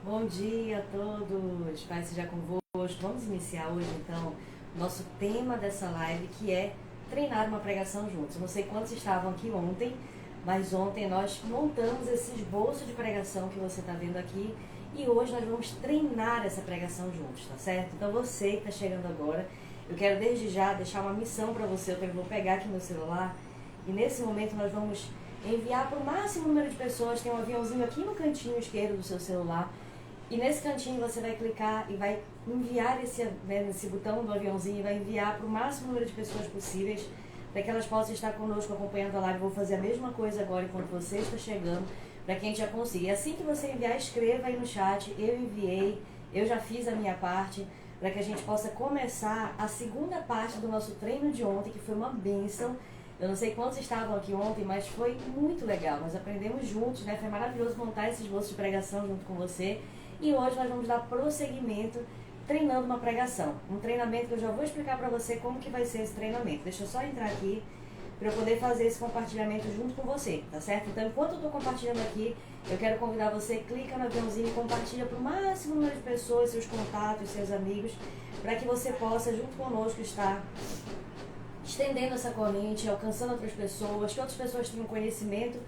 Bom dia a todos, Paz seja convosco. Vamos iniciar hoje então nosso tema dessa live, que é treinar uma pregação juntos. Eu não sei quantos estavam aqui ontem, mas ontem nós montamos esse esboço de pregação que você está vendo aqui e hoje nós vamos treinar essa pregação juntos, tá certo? Então você que está chegando agora, eu quero desde já deixar uma missão para você. Eu vou pegar aqui meu celular e nesse momento nós vamos enviar para o máximo número de pessoas. Tem um aviãozinho aqui no cantinho esquerdo do seu celular. E nesse cantinho você vai clicar e vai enviar nesse botão do aviãozinho, vai enviar para o máximo número de pessoas possíveis, para que elas possam estar conosco acompanhando a live. Vou fazer a mesma coisa agora enquanto você está chegando, para que a gente já consiga. E assim que você enviar, escreva aí no chat: eu enviei, eu já fiz a minha parte, para que a gente possa começar a segunda parte do nosso treino de ontem, que foi uma bênção. Eu não sei quantos estavam aqui ontem, mas foi muito legal. Nós aprendemos juntos, né? Foi maravilhoso montar esse esboço de pregação junto com você. E hoje nós vamos dar prosseguimento treinando uma pregação. Um treinamento que eu já vou explicar para você como que vai ser esse treinamento. Deixa eu só entrar aqui para eu poder fazer esse compartilhamento junto com você, tá certo? Então, enquanto eu estou compartilhando aqui, eu quero convidar você, clica no aviãozinho e compartilha para o máximo número de pessoas, seus contatos, seus amigos, para que você possa, junto conosco, estar estendendo essa corrente, alcançando outras pessoas, que outras pessoas tenham conhecimento,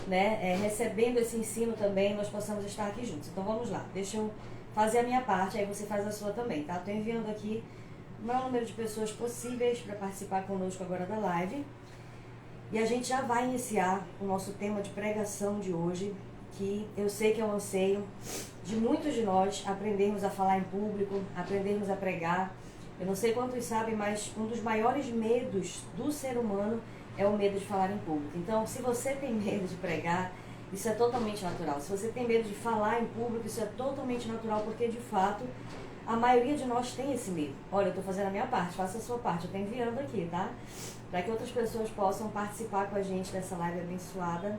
né, recebendo esse ensino também, nós possamos estar aqui juntos. Então vamos lá, deixa eu fazer a minha parte, aí você faz a sua também, tá? Estou enviando aqui o maior número de pessoas possíveis para participar conosco agora da live. E a gente já vai iniciar o nosso tema de pregação de hoje, que eu sei que é um anseio de muitos de nós, aprendermos a falar em público, aprendermos a pregar. Eu não sei quantos sabem, mas um dos maiores medos do ser humano é o medo de falar em público. Então, se você tem medo de pregar, isso é totalmente natural. Se você tem medo de falar em público, isso é totalmente natural, porque, de fato, a maioria de nós tem esse medo. Olha, eu estou fazendo a minha parte, faça a sua parte. Eu estou enviando aqui, tá? Para que outras pessoas possam participar com a gente dessa live abençoada.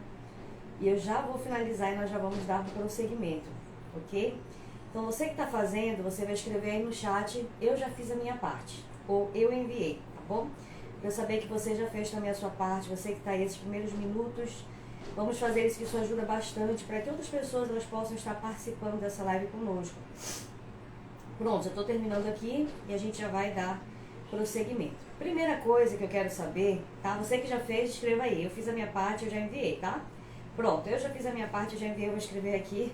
E eu já vou finalizar e nós já vamos dar um prosseguimento, ok? Então, você que está fazendo, você vai escrever aí no chat: eu já fiz a minha parte, ou eu enviei, tá bom? Para eu saber que você já fez também a sua parte, você que está aí esses primeiros minutos, vamos fazer isso, que isso ajuda bastante, para que outras pessoas elas possam estar participando dessa live conosco. Pronto, já estou terminando aqui e a gente já vai dar prosseguimento. Primeira coisa que eu quero saber, tá? Você que já fez, escreva aí: eu fiz a minha parte, eu já enviei, tá? Pronto, eu já fiz a minha parte, eu já enviei, eu vou escrever aqui: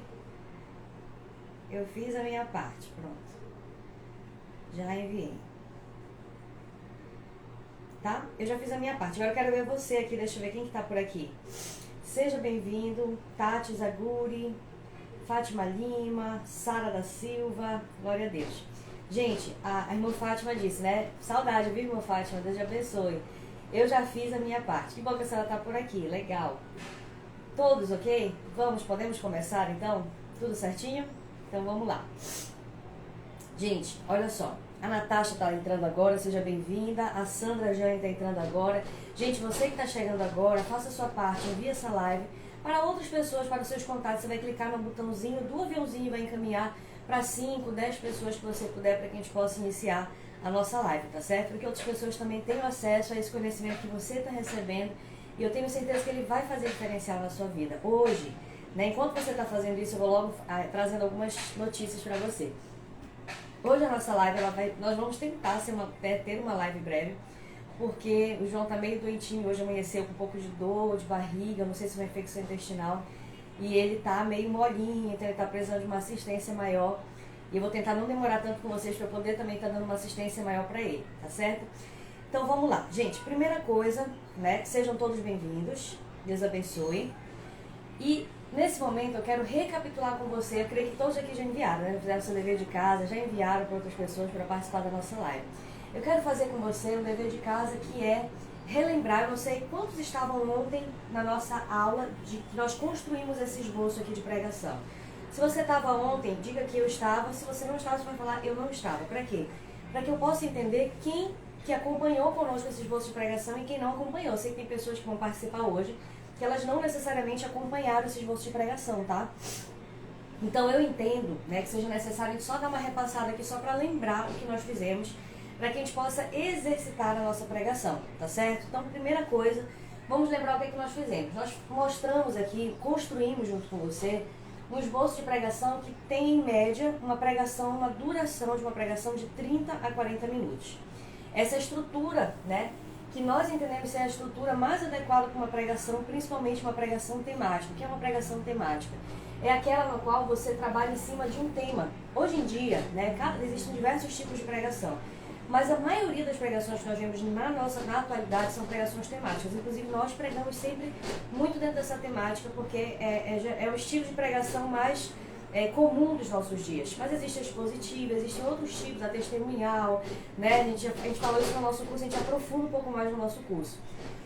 eu fiz a minha parte, pronto. Já enviei. Tá? Eu já fiz a minha parte. Agora eu quero ver você aqui, deixa eu ver quem que tá por aqui. Seja bem-vindo, Tati Zaguri, Fátima Lima, Sara da Silva, glória a Deus. Gente, a irmã Fátima disse, né? Saudade, viu, irmã Fátima? Deus te abençoe. Eu já fiz a minha parte. Que bom que a senhora tá por aqui, legal. Todos, ok? Vamos, podemos começar então? Tudo certinho? Então vamos lá. Gente, olha só. A Natasha está entrando agora, seja bem-vinda. A Sandra Jane está entrando agora. Gente, você que está chegando agora, faça a sua parte, envie essa live para outras pessoas, para os seus contatos. Você vai clicar no botãozinho do aviãozinho e vai encaminhar para 5, 10 pessoas que você puder, para que a gente possa iniciar a nossa live, tá certo? Porque outras pessoas também tenham acesso a esse conhecimento que você está recebendo. E eu tenho certeza que ele vai fazer diferencial na sua vida. Hoje, né, enquanto você está fazendo isso, eu vou logo trazendo algumas notícias para você. Hoje a nossa live, nós vamos tentar ter uma live breve, porque o João tá meio doentinho, hoje amanheceu com um pouco de dor, de barriga, não sei se é uma infecção intestinal, e ele tá meio molinho, então ele tá precisando de uma assistência maior, e eu vou tentar não demorar tanto com vocês para poder também estar dando uma assistência maior para ele, tá certo? Então vamos lá, gente, primeira coisa, né, sejam todos bem-vindos, Deus abençoe, e nesse momento eu quero recapitular com você. Eu creio que todos aqui já enviaram, né? Fizeram seu dever de casa, já enviaram para outras pessoas para participar da nossa live. Eu quero fazer com você um dever de casa, que é relembrar. Eu não sei quantos estavam ontem na nossa aula que nós construímos esse esboço aqui de pregação. Se você estava ontem, diga que eu estava. Se você não estava, você vai falar: eu não estava. Para quê? Para que eu possa entender quem que acompanhou conosco esse esboço de pregação e quem não acompanhou. Eu sei que tem pessoas que vão participar hoje que elas não necessariamente acompanharam esse esboço de pregação, tá? Então eu entendo, né, que seja necessário só dar uma repassada aqui, só para lembrar o que nós fizemos, para que a gente possa exercitar a nossa pregação, tá certo? Então, primeira coisa, vamos lembrar o que é que nós fizemos. Nós mostramos aqui, construímos junto com você, um esboço de pregação que tem, em média, uma duração de uma pregação de 30 a 40 minutos. Essa estrutura, né, que nós entendemos ser a estrutura mais adequada para uma pregação, principalmente uma pregação temática. O que é uma pregação temática? É aquela na qual você trabalha em cima de um tema. Hoje em dia, né, existem diversos tipos de pregação, mas a maioria das pregações que nós vemos na atualidade são pregações temáticas. Inclusive, nós pregamos sempre muito dentro dessa temática, porque é o estilo de pregação mais comum dos nossos dias. Mas existe a expositiva, existem outros tipos, a testemunhal, né? A gente falou isso no nosso curso, a gente aprofunda um pouco mais no nosso curso.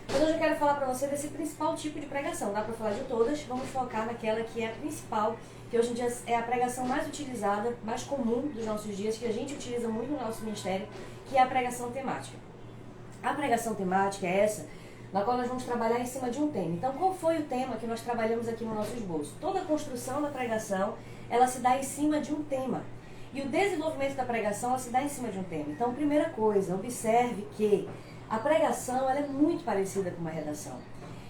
Mas hoje eu quero falar para você desse principal tipo de pregação. Dá para falar de todas, vamos focar naquela que é a principal, que hoje em dia é a pregação mais utilizada, mais comum dos nossos dias, que a gente utiliza muito no nosso ministério, que é a pregação temática. A pregação temática é essa, na qual nós vamos trabalhar em cima de um tema. Então, qual foi o tema que nós trabalhamos aqui no nosso esboço? Toda a construção da pregação, ela se dá em cima de um tema. E o desenvolvimento da pregação, ela se dá em cima de um tema. Então, primeira coisa, observe que a pregação, ela é muito parecida com uma redação.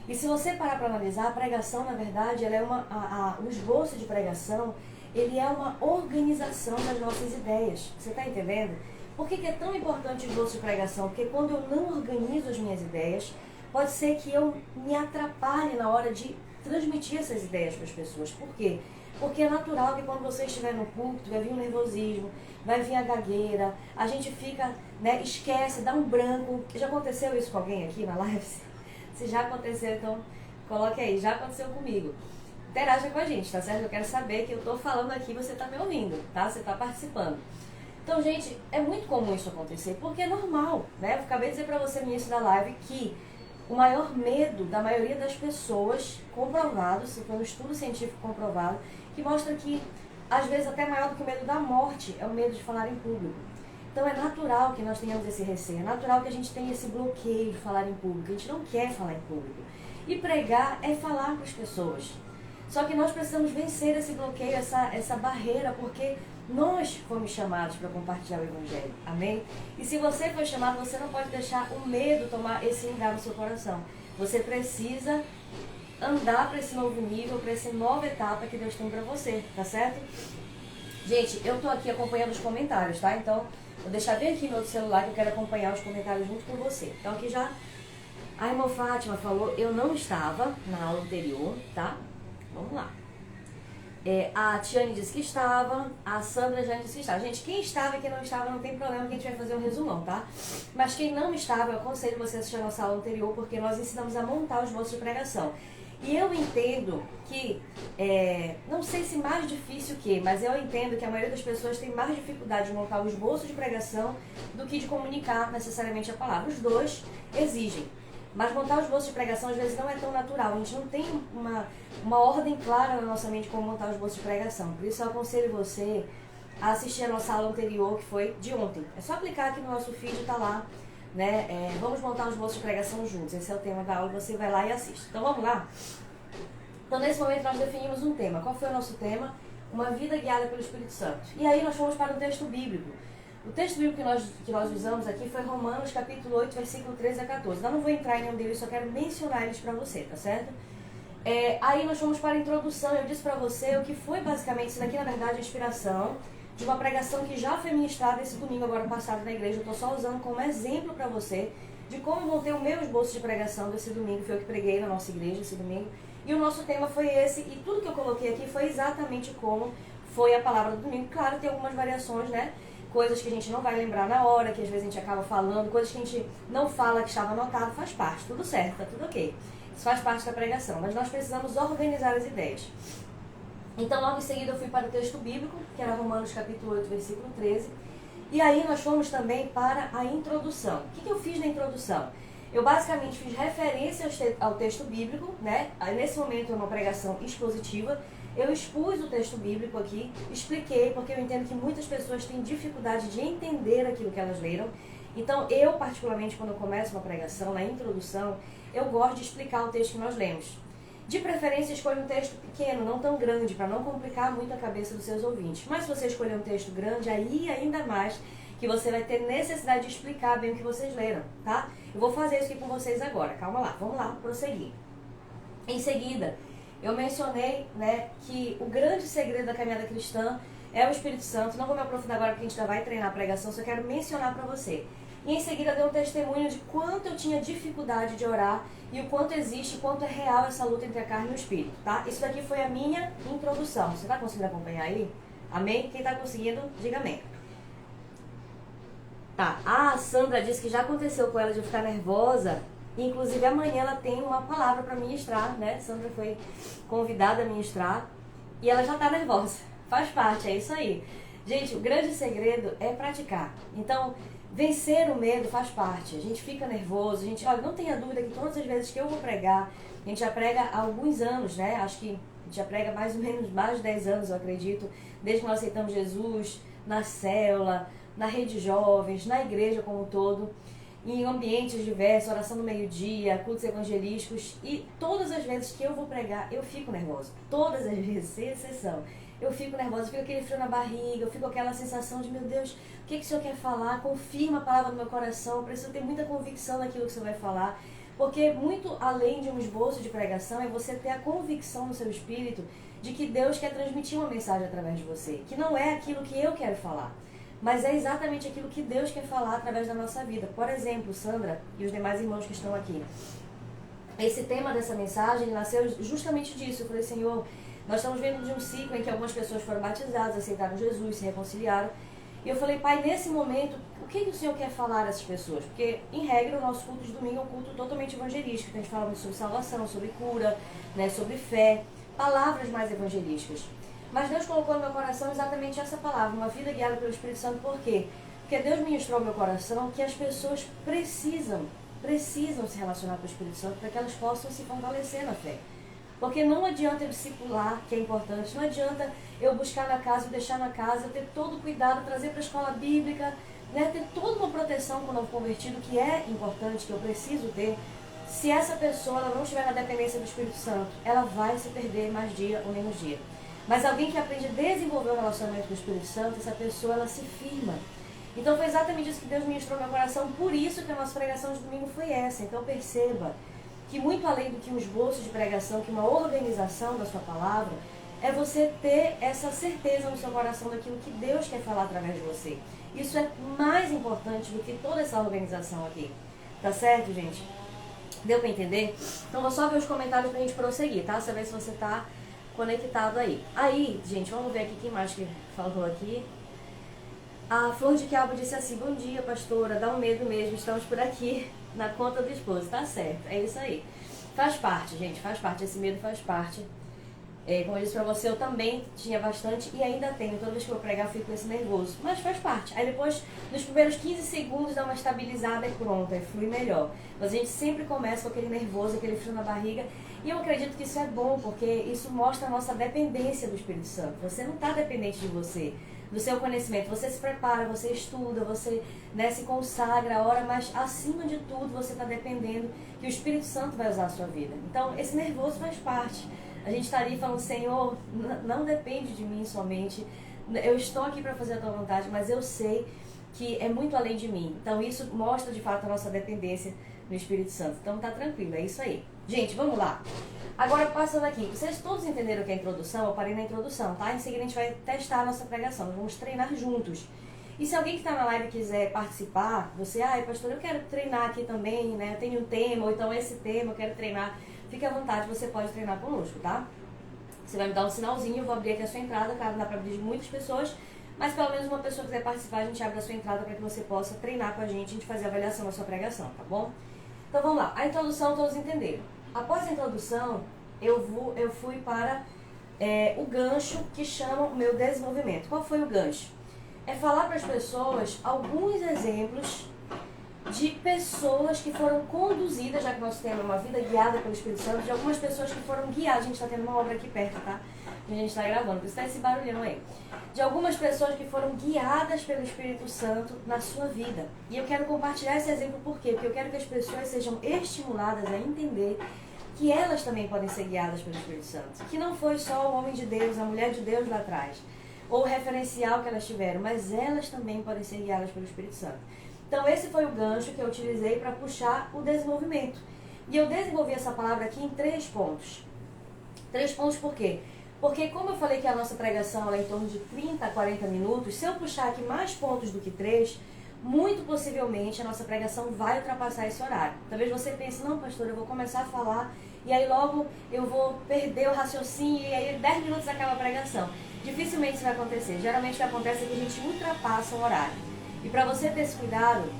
E se você parar para analisar, a pregação, na verdade, ela é o esboço de pregação, ele é uma organização das nossas ideias. Você está entendendo? Por que é tão importante o esboço de pregação? Porque quando eu não organizo as minhas ideias, pode ser que eu me atrapalhe na hora de transmitir essas ideias para as pessoas. Por quê? Porque é natural que quando você estiver no púlpito, vai vir um nervosismo, vai vir a gagueira, a gente fica, né, esquece, dá um branco. Já aconteceu isso com alguém aqui na live? Se já aconteceu, então coloque aí, já aconteceu comigo. Interaja com a gente, tá certo? Eu quero saber que eu tô falando aqui, você tá me ouvindo, tá? Você tá participando. Então, gente, é muito comum isso acontecer, porque é normal, né? Eu acabei de dizer pra você no início da live que o maior medo da maioria das pessoas, comprovado, se for um estudo científico comprovado, que mostra que, às vezes, até maior do que o medo da morte, é o medo de falar em público. Então, é natural que nós tenhamos esse receio, é natural que a gente tenha esse bloqueio de falar em público, a gente não quer falar em público. E pregar é falar com as pessoas. Só que nós precisamos vencer esse bloqueio, essa barreira, porque nós fomos chamados para compartilhar o Evangelho. Amém? E se você foi chamado, você não pode deixar o medo tomar esse lugar no seu coração. Você precisa andar para esse novo nível, para essa nova etapa que Deus tem para você, tá certo? Gente, eu tô aqui acompanhando os comentários, tá? Então, vou deixar bem aqui no outro celular que eu quero acompanhar os comentários junto com você. Então, aqui já a irmã Fátima falou, eu não estava na aula anterior, tá? Vamos lá. A Tiane disse que estava, a Sandra já disse que estava. Gente, quem estava e quem não estava não tem problema, que a gente vai fazer um resumão, tá? Mas quem não estava, eu aconselho você a assistir a nossa aula anterior, porque nós ensinamos a montar os bolsos de pregação. E eu entendo que, não sei se mais difícil que, mas eu entendo que a maioria das pessoas tem mais dificuldade de montar o esboço de pregação do que de comunicar necessariamente a palavra. Os dois exigem. Mas montar os bolsos de pregação às vezes não é tão natural. A gente não tem uma ordem clara na nossa mente como montar os bolsos de pregação. Por isso eu aconselho você a assistir a nossa aula anterior, que foi de ontem. É só clicar aqui no nosso feed e tá lá, né? Vamos montar os bolsos de pregação juntos. Esse é o tema da aula, você vai lá e assiste. Então vamos lá? Então nesse momento nós definimos um tema. Qual foi o nosso tema? Uma vida guiada pelo Espírito Santo. E aí nós fomos para um texto bíblico. O texto bíblico que nós usamos aqui foi Romanos capítulo 8, versículo 13 a 14. Eu não vou entrar em nenhum deles, só quero mencionar eles para você, tá certo? Aí nós fomos para a introdução. Eu disse para você o que foi basicamente, isso daqui na verdade é a inspiração de uma pregação que já foi ministrada esse domingo agora passado na igreja. Eu estou só usando como exemplo para você de como eu montei o meu esboço de pregação desse domingo. Foi eu que preguei na nossa igreja esse domingo. E o nosso tema foi esse, e tudo que eu coloquei aqui foi exatamente como foi a palavra do domingo. Claro, tem algumas variações, né? Coisas que a gente não vai lembrar na hora, que às vezes a gente acaba falando, coisas que a gente não fala que estava anotado, faz parte, tudo certo, tá tudo ok. Isso faz parte da pregação, mas nós precisamos organizar as ideias. Então, logo em seguida, eu fui para o texto bíblico, que era Romanos capítulo 8, versículo 13. E aí nós fomos também para a introdução. O que eu fiz na introdução? Eu basicamente fiz referência ao texto bíblico, né? Nesse momento é uma pregação expositiva. Eu expus o texto bíblico aqui, expliquei, porque eu entendo que muitas pessoas têm dificuldade de entender aquilo que elas leram. Então, eu particularmente, quando eu começo uma pregação, na introdução, eu gosto de explicar o texto que nós lemos. De preferência, escolha um texto pequeno, não tão grande, para não complicar muito a cabeça dos seus ouvintes. Mas se você escolher um texto grande, aí ainda mais que você vai ter necessidade de explicar bem o que vocês leram, tá? Eu vou fazer isso aqui com vocês agora, calma lá, vamos lá, prosseguir. Em seguida, eu mencionei, né, que o grande segredo da caminhada cristã é o Espírito Santo. Não vou me aprofundar agora porque a gente já vai treinar a pregação, só quero mencionar para você. E em seguida deu um testemunho de quanto eu tinha dificuldade de orar e o quanto existe, o quanto é real essa luta entre a carne e o espírito, tá? Isso daqui foi a minha introdução. Você está conseguindo acompanhar aí? Amém? Quem está conseguindo, diga amém. Tá, a Sandra disse que já aconteceu com ela de ficar nervosa. Inclusive amanhã ela tem uma palavra para ministrar, né? Sandra foi convidada a ministrar e ela já está nervosa. Faz parte, é isso aí. Gente, o grande segredo é praticar. Então, vencer o medo faz parte. A gente fica nervoso, a gente, olha, não tenha dúvida que todas as vezes que eu vou pregar, a gente já prega há alguns anos, né? Acho que a gente já prega mais ou menos mais de 10 anos, eu acredito, desde que nós aceitamos Jesus, na célula, na rede jovens, na igreja como um todo, em ambientes diversos, oração no meio-dia, cultos evangelísticos, e todas as vezes que eu vou pregar, eu fico nervosa. Todas as vezes, sem exceção. Eu fico nervosa, fico aquele frio na barriga, eu fico com aquela sensação de, meu Deus, o que o Senhor quer falar? Confirma a palavra no meu coração, eu preciso ter muita convicção naquilo que o Senhor vai falar. Porque muito além de um esboço de pregação, é você ter a convicção no seu espírito de que Deus quer transmitir uma mensagem através de você. Que não é aquilo que eu quero falar, mas é exatamente aquilo que Deus quer falar através da nossa vida. Por exemplo, Sandra e os demais irmãos que estão aqui. Esse tema dessa mensagem nasceu justamente disso. Eu falei, Senhor, nós estamos vendo de um ciclo em que algumas pessoas foram batizadas, aceitaram Jesus, se reconciliaram. E eu falei, Pai, nesse momento, o que o Senhor quer falar a essas pessoas? Porque, em regra, o nosso culto de domingo é um culto totalmente evangelístico. A gente fala sobre salvação, sobre cura, né, sobre fé, palavras mais evangelísticas. Mas Deus colocou no meu coração exatamente essa palavra, uma vida guiada pelo Espírito Santo. Por quê? Porque Deus ministrou no meu coração que as pessoas precisam se relacionar com o Espírito Santo para que elas possam se fortalecer na fé. Porque não adianta eu discipular, que é importante, não adianta eu buscar na casa, eu deixar na casa, eu ter todo o cuidado, trazer para a escola bíblica, né, ter toda uma proteção com o novo convertido, que é importante, que eu preciso ter. Se essa pessoa ela não estiver na dependência do Espírito Santo, ela vai se perder mais dia ou menos dia. Mas alguém que aprende a desenvolver o relacionamento com o Espírito Santo, essa pessoa ela se firma. Então foi exatamente isso que Deus ministrou no meu coração, por isso que a nossa pregação de domingo foi essa. Então perceba que muito além do que um esboço de pregação, que uma organização da sua palavra, é você ter essa certeza no seu coração daquilo que Deus quer falar através de você. Isso é mais importante do que toda essa organização aqui. Tá certo, gente? Deu pra entender? Então vou só ver os comentários pra gente prosseguir, tá? Saber se você tá conectado aí. Aí, gente, vamos ver aqui quem mais que falou aqui. A Flor de Quiabo disse assim, bom dia, pastora, dá um medo mesmo, estamos por aqui na conta do esposo, tá certo, é isso aí. Faz parte, gente, faz parte, esse medo faz parte. Como eu disse pra você, eu também tinha bastante e ainda tenho. Toda vez que eu vou pregar, eu fico com esse nervoso. Mas faz parte. Aí depois, nos primeiros 15 segundos, dá uma estabilizada e pronto, aí flui melhor. Mas a gente sempre começa com aquele nervoso, aquele frio na barriga. E eu acredito que isso é bom, porque isso mostra a nossa dependência do Espírito Santo. Você não está dependente de você, do seu conhecimento. Você se prepara, você estuda, você, né, se consagra, ora, mas acima de tudo você está dependendo que o Espírito Santo vai usar a sua vida. Então, esse nervoso faz parte. A gente está ali falando, Senhor, não depende de mim somente. Eu estou aqui para fazer a tua vontade, mas eu sei que é muito além de mim. Então, isso mostra de fato a nossa dependência no Espírito Santo. Então, tá tranquilo, é isso aí. Gente, vamos lá. Agora, passando aqui, vocês todos entenderam o que é a introdução? Eu parei na introdução, tá? Em seguida, a gente vai testar a nossa pregação. Nós vamos treinar juntos. E se alguém que está na live quiser participar, você, pastor, eu quero treinar aqui também, né? Eu tenho um tema, ou então esse tema, eu quero treinar. Fique à vontade, você pode treinar conosco, tá? Você vai me dar um sinalzinho, eu vou abrir aqui a sua entrada, claro, não dá para abrir de muitas pessoas, mas pelo menos uma pessoa que quiser participar, a gente abre a sua entrada para que você possa treinar com a gente fazer a avaliação da sua pregação, tá bom? Então vamos lá, a introdução todos entenderam. Após a introdução, eu fui para o gancho que chama o meu desenvolvimento. Qual foi o gancho? É falar para as pessoas alguns exemplos de pessoas que foram conduzidas, já que nós temos uma vida guiada pelo Espírito Santo, de algumas pessoas que foram guiadas. A gente está tendo uma obra aqui perto, tá? A gente está gravando, por isso está esse barulhão aí. De algumas pessoas que foram guiadas pelo Espírito Santo na sua vida. E eu quero compartilhar esse exemplo por quê? Porque eu quero que as pessoas sejam estimuladas a entender que elas também podem ser guiadas pelo Espírito Santo. Que não foi só o homem de Deus, a mulher de Deus lá atrás, ou o referencial que elas tiveram, mas elas também podem ser guiadas pelo Espírito Santo. Então esse foi o gancho que eu utilizei para puxar o desenvolvimento. E eu desenvolvi essa palavra aqui em 3 pontos. 3 pontos por quê? Porque como eu falei que a nossa pregação é em torno de 30 a 40 minutos, se eu puxar aqui mais pontos do que 3, muito possivelmente a nossa pregação vai ultrapassar esse horário. Talvez você pense, não pastor, eu vou começar a falar e aí logo eu vou perder o raciocínio e aí 10 minutos acaba a pregação. Dificilmente isso vai acontecer. Geralmente o que acontece é que a gente ultrapassa o horário. E para você ter esse cuidado,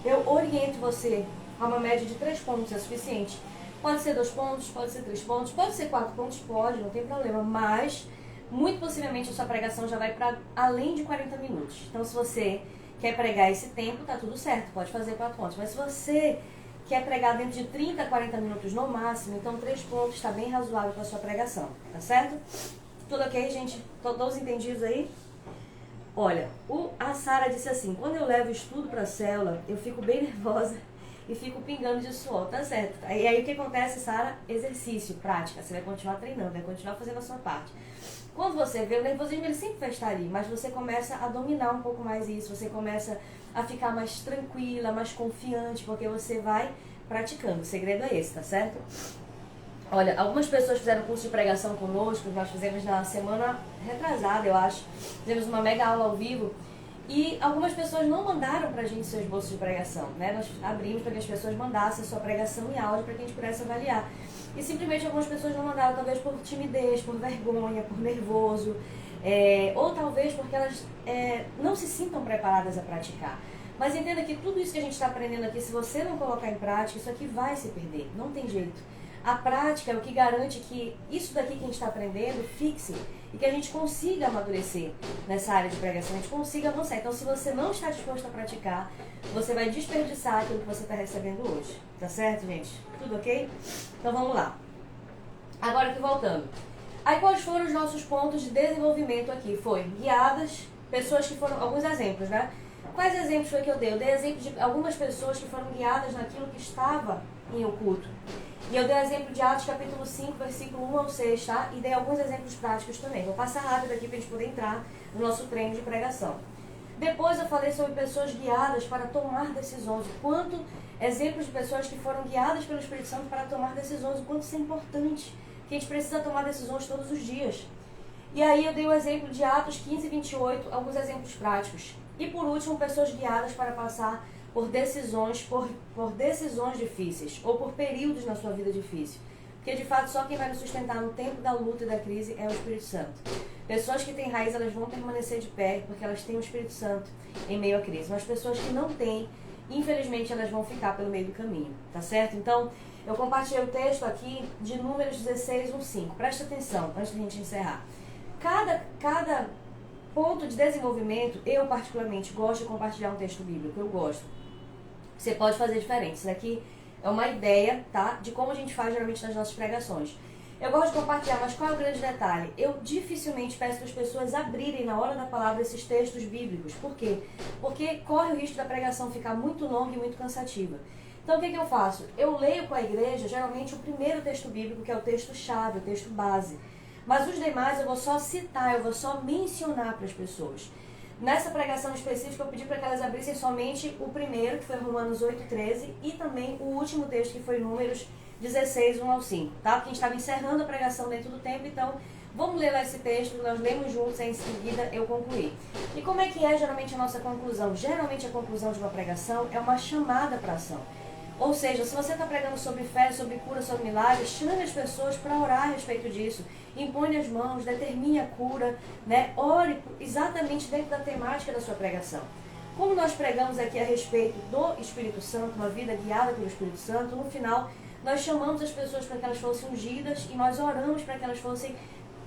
eu oriento você a uma média de 3 pontos é suficiente. Pode ser 2 pontos, pode ser 3 pontos, pode ser 4 pontos, pode, não tem problema. Mas, muito possivelmente, a sua pregação já vai para além de 40 minutos. Então, se você quer pregar esse tempo, tá tudo certo, pode fazer 4 pontos. Mas se você quer pregar dentro de 30 a 40 minutos no máximo, então 3 pontos está bem razoável para a sua pregação, tá certo? Tudo ok, gente? Todos entendidos aí? Olha, a Sara disse assim, quando eu levo estudo para a célula, eu fico bem nervosa e fico pingando de suor, tá certo? E aí o que acontece, Sara? Exercício, prática, você vai continuar treinando, vai continuar fazendo a sua parte. Quando você vê, o nervosismo ele sempre vai estar ali, mas você começa a dominar um pouco mais isso, você começa a ficar mais tranquila, mais confiante, porque você vai praticando. O segredo é esse, tá certo? Olha, algumas pessoas fizeram curso de pregação conosco, nós fizemos na semana retrasada, eu acho. Fizemos uma mega aula ao vivo e algumas pessoas não mandaram pra gente seus bolsos de pregação, né? Nós abrimos para que as pessoas mandassem a sua pregação em áudio para que a gente pudesse avaliar. E simplesmente algumas pessoas não mandaram, talvez por timidez, por vergonha, por nervoso, ou talvez porque elas não se sintam preparadas a praticar. Mas entenda que tudo isso que a gente está aprendendo aqui, se você não colocar em prática, isso aqui vai se perder, não tem jeito. A prática é o que garante que isso daqui que a gente está aprendendo fixe e que a gente consiga amadurecer nessa área de pregação, a gente consiga avançar. Então, se você não está disposto a praticar, você vai desperdiçar aquilo que você está recebendo hoje. Tá certo, gente? Tudo ok? Então, vamos lá. Agora que voltando. Aí, quais foram os nossos pontos de desenvolvimento aqui? Foi guiadas, pessoas que foram... Alguns exemplos, né? Quais exemplos foi que eu dei? Eu dei exemplo de algumas pessoas que foram guiadas naquilo que estava em oculto. E eu dei exemplo de Atos capítulo 5, versículo 1 ao 6, tá? E dei alguns exemplos práticos também. Vou passar rápido aqui para a gente poder entrar no nosso treino de pregação. Depois eu falei sobre pessoas guiadas para tomar decisões. O quanto exemplos de pessoas que foram guiadas pelo Espírito Santo para tomar decisões. O quanto isso é importante. Que a gente precisa tomar decisões todos os dias. E aí eu dei o exemplo de Atos 15 e 28, alguns exemplos práticos. E por último, pessoas guiadas para passar por decisões difíceis, ou por períodos na sua vida difícil. Porque de fato só quem vai nos sustentar no tempo da luta e da crise é o Espírito Santo. Pessoas que têm raiz, elas vão permanecer de pé, porque elas têm o Espírito Santo em meio à crise. Mas pessoas que não têm, infelizmente elas vão ficar pelo meio do caminho, tá certo? Então, eu compartilhei o texto aqui de Números 16, 1, 5. Presta atenção, antes de a gente encerrar. Cada ponto de desenvolvimento, eu particularmente gosto de compartilhar um texto bíblico, eu gosto. Você pode fazer diferente. Isso daqui é uma ideia, tá? De como a gente faz geralmente nas nossas pregações. Eu gosto de compartilhar, mas qual é o grande detalhe? Eu dificilmente peço para as pessoas abrirem na hora da palavra esses textos bíblicos. Por quê? Porque corre o risco da pregação ficar muito longa e muito cansativa. Então o que eu faço? Eu leio com a igreja, geralmente, o primeiro texto bíblico, que é o texto-chave, o texto base. Mas os demais eu vou só citar, eu vou só mencionar para as pessoas. Nessa pregação específica, eu pedi para que elas abrissem somente o primeiro, que foi Romanos 8:13, e também o último texto, que foi Números 16, 1 ao 5, tá? Porque a gente estava encerrando a pregação dentro do tempo, então vamos ler lá esse texto, nós lemos juntos, e em seguida eu concluí. E como é que é geralmente a nossa conclusão? Geralmente a conclusão de uma pregação é uma chamada para ação. Ou seja, se você está pregando sobre fé, sobre cura, sobre milagres, chame as pessoas para orar a respeito disso. Impõe as mãos, determine a cura, né? Ore exatamente dentro da temática da sua pregação. Como nós pregamos aqui a respeito do Espírito Santo, uma vida guiada pelo Espírito Santo, no final nós chamamos as pessoas para que elas fossem ungidas e nós oramos para que elas fossem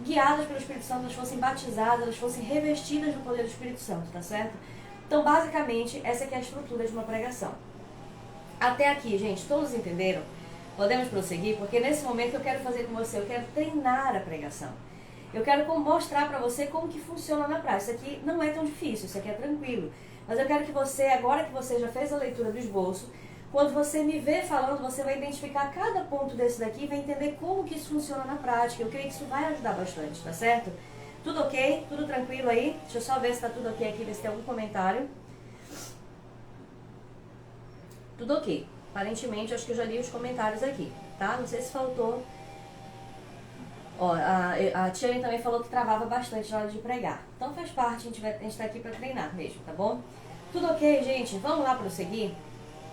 guiadas pelo Espírito Santo, elas fossem batizadas, elas fossem revestidas do poder do Espírito Santo, tá certo? Então, basicamente, essa aqui é a estrutura de uma pregação. Até aqui, gente, todos entenderam? Podemos prosseguir? Porque nesse momento eu quero fazer com você, eu quero treinar a pregação. Eu quero mostrar para você como que funciona na prática. Isso aqui não é tão difícil, isso aqui é tranquilo. Mas eu quero que você, agora que você já fez a leitura do esboço, quando você me vê falando, você vai identificar cada ponto desse daqui e vai entender como que isso funciona na prática. Eu creio que isso vai ajudar bastante, tá certo? Tudo ok? Tudo tranquilo aí? Deixa eu só ver se tá tudo ok aqui, ver se tem algum comentário. Tudo ok. Aparentemente, acho que eu já li os comentários aqui, tá? Não sei se faltou Ó, a Tiane também falou que travava bastante na hora de pregar. Então faz parte, a gente tá aqui para treinar mesmo, tá bom? Tudo ok, gente? Vamos lá prosseguir?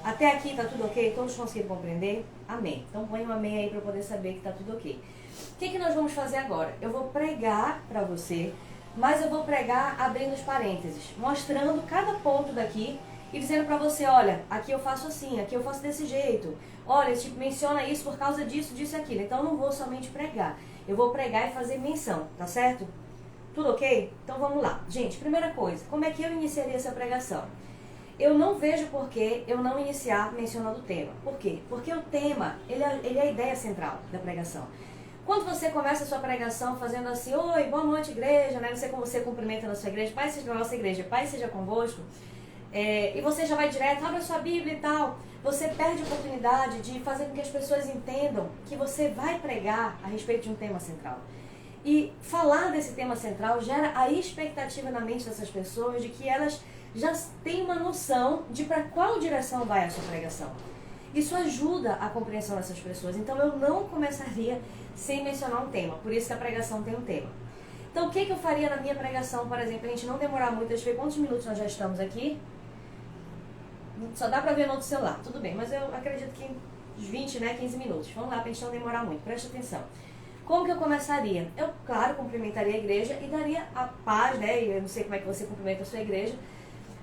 Até aqui tá tudo ok? Todos conseguiram compreender? Amém. Então põe um amém aí para eu poder saber que tá tudo ok. O que nós vamos fazer agora? Eu vou pregar para você, mas eu vou pregar abrindo os parênteses, mostrando cada ponto daqui e dizendo para você, olha, aqui eu faço assim, aqui eu faço desse jeito. Olha, tipo, menciona isso por causa disso, disso e aquilo. Então eu não vou somente pregar. Eu vou pregar e fazer menção, tá certo? Tudo ok? Então vamos lá. Gente, primeira coisa, como é que eu iniciaria essa pregação? Eu não vejo por que eu não iniciar mencionando o tema. Por quê? Porque o tema, ele é a ideia central da pregação. Quando você começa a sua pregação fazendo assim, oi, boa noite, igreja, né? Não sei como você cumprimenta na sua igreja, Pai seja na nossa igreja, Pai seja convosco. E você já vai direto, abre a sua Bíblia e tal. Você perde a oportunidade de fazer com que as pessoas entendam que você vai pregar a respeito de um tema central. E falar desse tema central gera a expectativa na mente dessas pessoas de que elas já têm uma noção de para qual direção vai a sua pregação. Isso ajuda a compreensão dessas pessoas. Então eu não começaria sem mencionar um tema. Por isso que a pregação tem um tema. Então o que eu faria na minha pregação, por exemplo, a gente não demorar muito, deixa eu ver quantos minutos nós já estamos aqui. Só dá pra ver no outro celular, tudo bem, mas eu acredito que uns 20, 15 minutos. Vamos lá, pra gente não demorar muito, presta atenção. Como que eu começaria? Eu, claro, cumprimentaria a igreja e daria a paz, né? Eu não sei como é que você cumprimenta a sua igreja,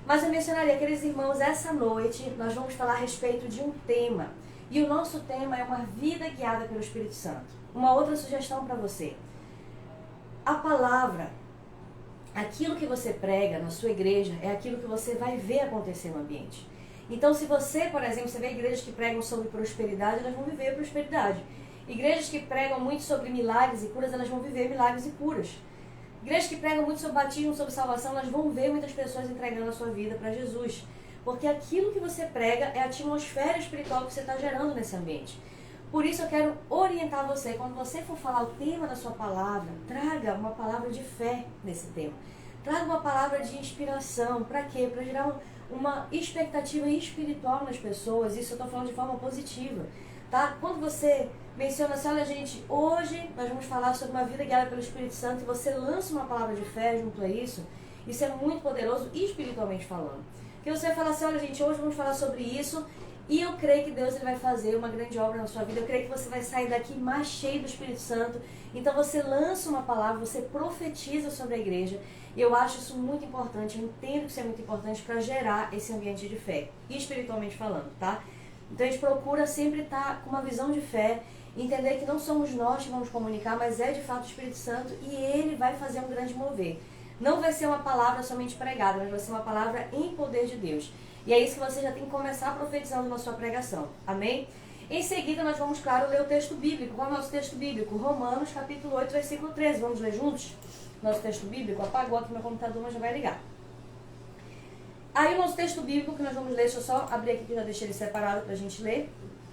mas eu mencionaria, queridos irmãos, essa noite nós vamos falar a respeito de um tema. E o nosso tema é uma vida guiada pelo Espírito Santo. Uma outra sugestão para você. A palavra, aquilo que você prega na sua igreja, é aquilo que você vai ver acontecer no ambiente. Então, se você, por exemplo, você vê igrejas que pregam sobre prosperidade, elas vão viver prosperidade. Igrejas que pregam muito sobre milagres e curas, elas vão viver milagres e curas. Igrejas que pregam muito sobre batismo, sobre salvação, elas vão ver muitas pessoas entregando a sua vida para Jesus. Porque aquilo que você prega é a atmosfera espiritual que você está gerando nesse ambiente. Por isso eu quero orientar você, quando você for falar o tema da sua palavra, traga uma palavra de fé nesse tema. Traga uma palavra de inspiração. Para quê? Para gerar uma expectativa espiritual nas pessoas. Isso eu estou falando de forma positiva. Tá? Quando você menciona assim, olha gente, hoje nós vamos falar sobre uma vida guiada pelo Espírito Santo e você lança uma palavra de fé junto a isso, isso é muito poderoso espiritualmente falando. Porque você vai falar assim, olha gente, hoje vamos falar sobre isso e eu creio que Deus ele vai fazer uma grande obra na sua vida, eu creio que você vai sair daqui mais cheio do Espírito Santo. Então você lança uma palavra, você profetiza sobre a igreja. E eu acho isso muito importante, eu entendo que isso é muito importante para gerar esse ambiente de fé, espiritualmente falando, tá? Então a gente procura sempre estar com uma visão de fé, entender que não somos nós que vamos comunicar, mas é de fato o Espírito Santo e ele vai fazer um grande mover. Não vai ser uma palavra somente pregada, mas vai ser uma palavra em poder de Deus. E é isso que você já tem que começar profetizando na sua pregação. Amém? Em seguida nós vamos, claro, ler o texto bíblico. Qual é o nosso texto bíblico? Romanos capítulo 8, versículo 13. Vamos ler juntos? Nosso texto bíblico. Apagou aqui meu computador, mas já vai ligar. Aí o nosso texto bíblico que nós vamos ler, deixa eu só abrir aqui que eu já deixei ele separado para a gente ler,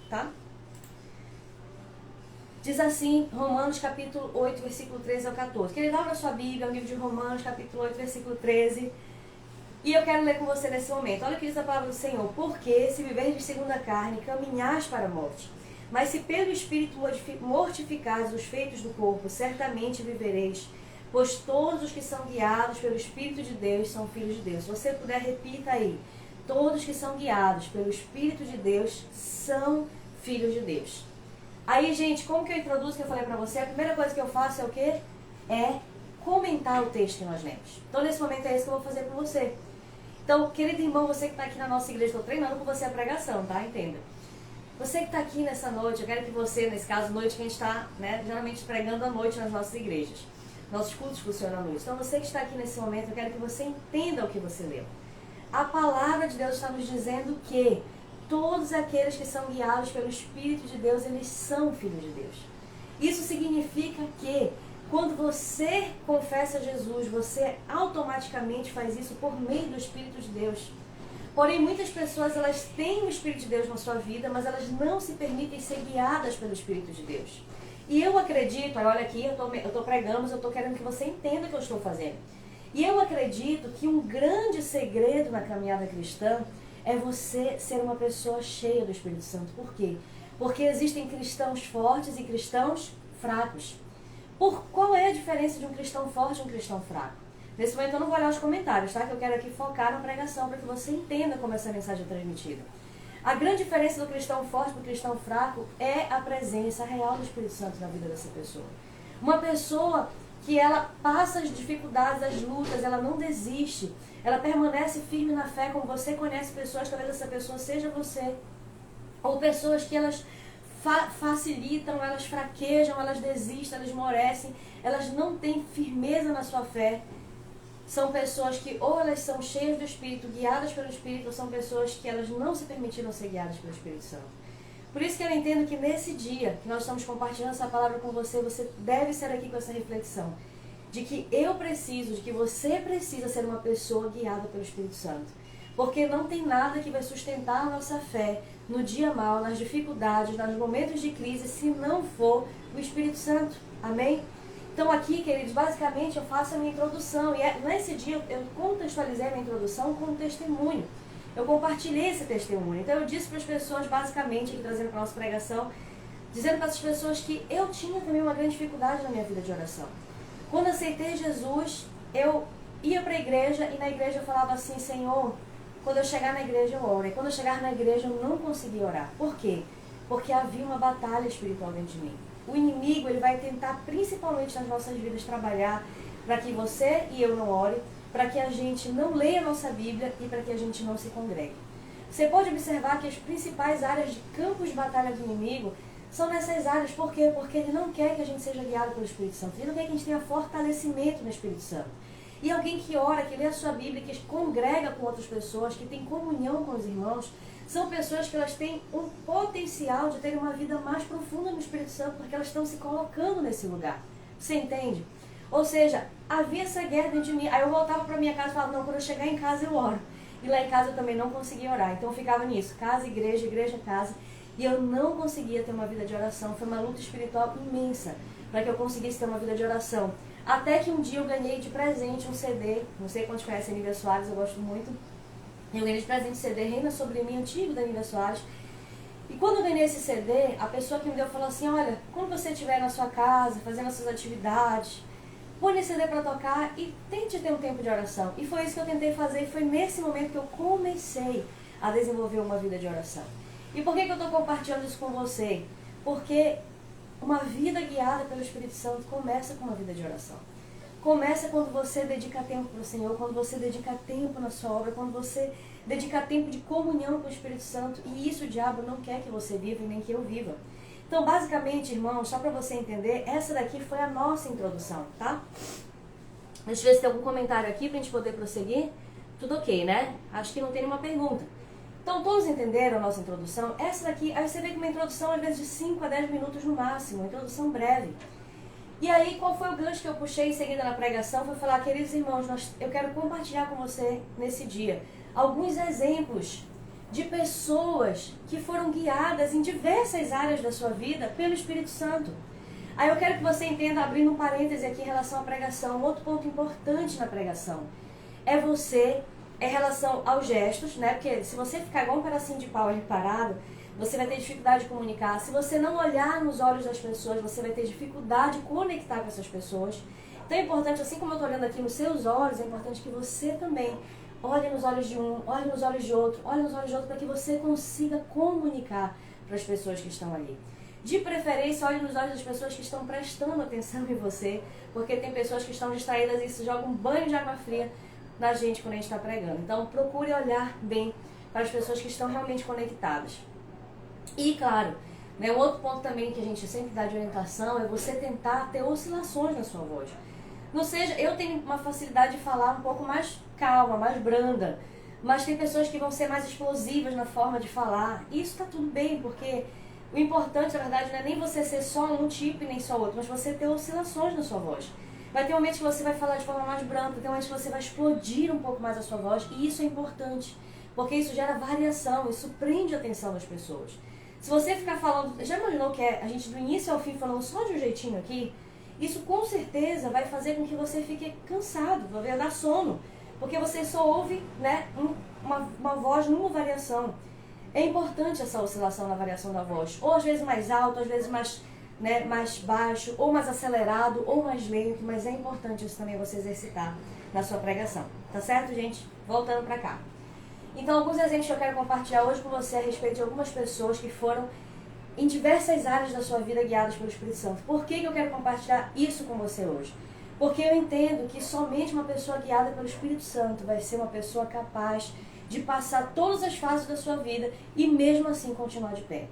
tá? Diz assim, Romanos capítulo 8, versículo 13 ao 14. Querido, abra a sua Bíblia, o livro de Romanos, capítulo 8, versículo 13. E eu quero ler com você nesse momento. Olha o que diz a palavra do Senhor. Porque se viverdes segundo a carne, caminhais para a morte. Mas se pelo Espírito mortificares os feitos do corpo, certamente vivereis. Pois todos os que são guiados pelo Espírito de Deus são filhos de Deus. Se você puder, repita aí. Todos que são guiados pelo Espírito de Deus são filhos de Deus. Aí, gente, como que eu introduzo que eu falei pra você? A primeira coisa que eu faço é o quê? É comentar o texto que nós lemos. Então, nesse momento, é isso que eu vou fazer com você. Então, querido irmão, você que está aqui na nossa igreja, estou treinando com você a pregação, tá? Entenda. Você que está aqui nessa noite, eu quero que você, nesse caso, noite que a gente está, né, geralmente pregando à noite nas nossas igrejas. Nossos cultos funcionam à noite. Então, você que está aqui nesse momento, eu quero que você entenda o que você leu. A palavra de Deus está nos dizendo que todos aqueles que são guiados pelo Espírito de Deus, eles são filhos de Deus. Isso significa que quando você confessa Jesus, você automaticamente faz isso por meio do Espírito de Deus. Porém, muitas pessoas, elas têm o Espírito de Deus na sua vida, mas elas não se permitem ser guiadas pelo Espírito de Deus. E eu acredito, olha aqui, eu estou pregando, mas eu estou querendo que você entenda o que eu estou fazendo. E eu acredito que um grande segredo na caminhada cristã é você ser uma pessoa cheia do Espírito Santo. Por quê? Porque existem cristãos fortes e cristãos fracos. Qual é a diferença de um cristão forte e um cristão fraco? Nesse momento eu não vou olhar os comentários, tá? Que eu quero aqui focar na pregação para que você entenda como essa mensagem é transmitida. A grande diferença do cristão forte para o cristão fraco é a presença real do Espírito Santo na vida dessa pessoa. Uma pessoa que ela passa as dificuldades, as lutas, ela não desiste, ela permanece firme na fé, como você conhece pessoas, talvez essa pessoa seja você, ou pessoas que elas facilitam, elas fraquejam, elas desistem, elas esmorecem, elas não têm firmeza na sua fé. São pessoas que ou elas são cheias do Espírito, guiadas pelo Espírito, ou são pessoas que elas não se permitiram ser guiadas pelo Espírito Santo. Por isso que eu entendo que nesse dia que nós estamos compartilhando essa palavra com você, você deve ser aqui com essa reflexão. De que eu preciso, de que você precisa ser uma pessoa guiada pelo Espírito Santo. Porque não tem nada que vai sustentar a nossa fé no dia mau, nas dificuldades, nos momentos de crise, se não for o Espírito Santo. Amém? Então aqui, queridos, basicamente eu faço a minha introdução. E nesse dia eu contextualizei a minha introdução com um testemunho. Eu compartilhei esse testemunho. Então eu disse para as pessoas, basicamente, aqui trazendo para a nossa pregação, dizendo para essas pessoas que eu tinha também uma grande dificuldade na minha vida de oração. Quando aceitei Jesus, eu ia para a igreja e na igreja eu falava assim, Senhor, quando eu chegar na igreja eu oro. E quando eu chegar na igreja eu não conseguia orar. Por quê? Porque havia uma batalha espiritual dentro de mim. O inimigo, ele vai tentar, principalmente nas nossas vidas, trabalhar para que você e eu não ore, para que a gente não leia a nossa Bíblia e para que a gente não se congregue. Você pode observar que as principais áreas de campos de batalha do inimigo são nessas áreas. Por quê? Porque ele não quer que a gente seja guiado pelo Espírito Santo. Ele não quer que a gente tenha fortalecimento no Espírito Santo. E alguém que ora, que lê a sua Bíblia, que congrega com outras pessoas, que tem comunhão com os irmãos, são pessoas que elas têm um potencial de terem uma vida mais profunda no Espírito Santo, porque elas estão se colocando nesse lugar. Você entende? Ou seja, havia essa guerra dentro de mim. Aí eu voltava para minha casa e falava, não, quando eu chegar em casa eu oro. E lá em casa eu também não conseguia orar. Então eu ficava nisso, casa, igreja, igreja, casa. E eu não conseguia ter uma vida de oração. Foi uma luta espiritual imensa para que eu conseguisse ter uma vida de oração. Até que um dia eu ganhei de presente um CD. Não sei quantos conhecem Nívia Soares, eu gosto muito. Eu ganhei de presente o CD Reina Sobre Mim, antigo da Nívia Soares. E quando eu ganhei esse CD, a pessoa que me deu falou assim, olha, quando você estiver na sua casa, fazendo as suas atividades, põe esse CD para tocar e tente ter um tempo de oração. E foi isso que eu tentei fazer e foi nesse momento que eu comecei a desenvolver uma vida de oração. E por que eu estou compartilhando isso com você? Porque uma vida guiada pelo Espírito Santo começa com uma vida de oração. Começa quando você dedica tempo para o Senhor, quando você dedica tempo na sua obra, quando você dedica tempo de comunhão com o Espírito Santo. E isso o diabo não quer que você viva e nem que eu viva. Então, basicamente, irmãos, só para você entender, essa daqui foi a nossa introdução, tá? Deixa eu ver se tem algum comentário aqui para a gente poder prosseguir. Tudo ok, né? Acho que não tem nenhuma pergunta. Então, todos entenderam a nossa introdução? Essa daqui, aí você vê que uma introdução às vezes de 5 a 10 minutos no máximo, uma introdução breve. E aí, qual foi o gancho que eu puxei em seguida na pregação? Foi falar, queridos irmãos, eu quero compartilhar com você nesse dia alguns exemplos de pessoas que foram guiadas em diversas áreas da sua vida pelo Espírito Santo. Aí eu quero que você entenda, abrindo um parêntese aqui em relação à pregação, um outro ponto importante na pregação é você, em relação aos gestos, né? Porque se você ficar igual um pedacinho de pau ali parado, você vai ter dificuldade de comunicar. Se você não olhar nos olhos das pessoas, você vai ter dificuldade de conectar com essas pessoas. Então é importante, assim como eu estou olhando aqui nos seus olhos, é importante que você também olhe nos olhos de um, olhe nos olhos de outro, olhe nos olhos de outro, para que você consiga comunicar para as pessoas que estão ali. De preferência, olhe nos olhos das pessoas que estão prestando atenção em você, porque tem pessoas que estão distraídas e isso joga um banho de água fria na gente quando a gente está pregando. Então, procure olhar bem para as pessoas que estão realmente conectadas. E, claro, né, um outro ponto também que a gente sempre dá de orientação é você tentar ter oscilações na sua voz. Não seja, eu tenho uma facilidade de falar um pouco mais calma, mais branda, mas tem pessoas que vão ser mais explosivas na forma de falar. E isso está tudo bem, porque o importante, na verdade, não é nem você ser só um tipo e nem só outro, mas você ter oscilações na sua voz. Vai ter momentos que você vai falar de forma mais branda, tem momentos que você vai explodir um pouco mais a sua voz, e isso é importante, porque isso gera variação, isso prende a atenção das pessoas. Se você ficar falando, já imaginou que a gente do início ao fim falando só de um jeitinho aqui? Isso com certeza vai fazer com que você fique cansado, vai dar sono, porque você só ouve, né, uma voz numa variação. É importante essa oscilação na variação da voz, ou às vezes mais alto, às vezes mais né, mais baixo, ou mais acelerado, ou mais lento, mas é importante isso também você exercitar na sua pregação. Tá certo, gente? Voltando para cá. Então, alguns exemplos que eu quero compartilhar hoje com você a respeito de algumas pessoas que foram em diversas áreas da sua vida guiadas pelo Espírito Santo. Por que eu quero compartilhar isso com você hoje? Porque eu entendo que somente uma pessoa guiada pelo Espírito Santo vai ser uma pessoa capaz de passar todas as fases da sua vida e mesmo assim continuar de pé.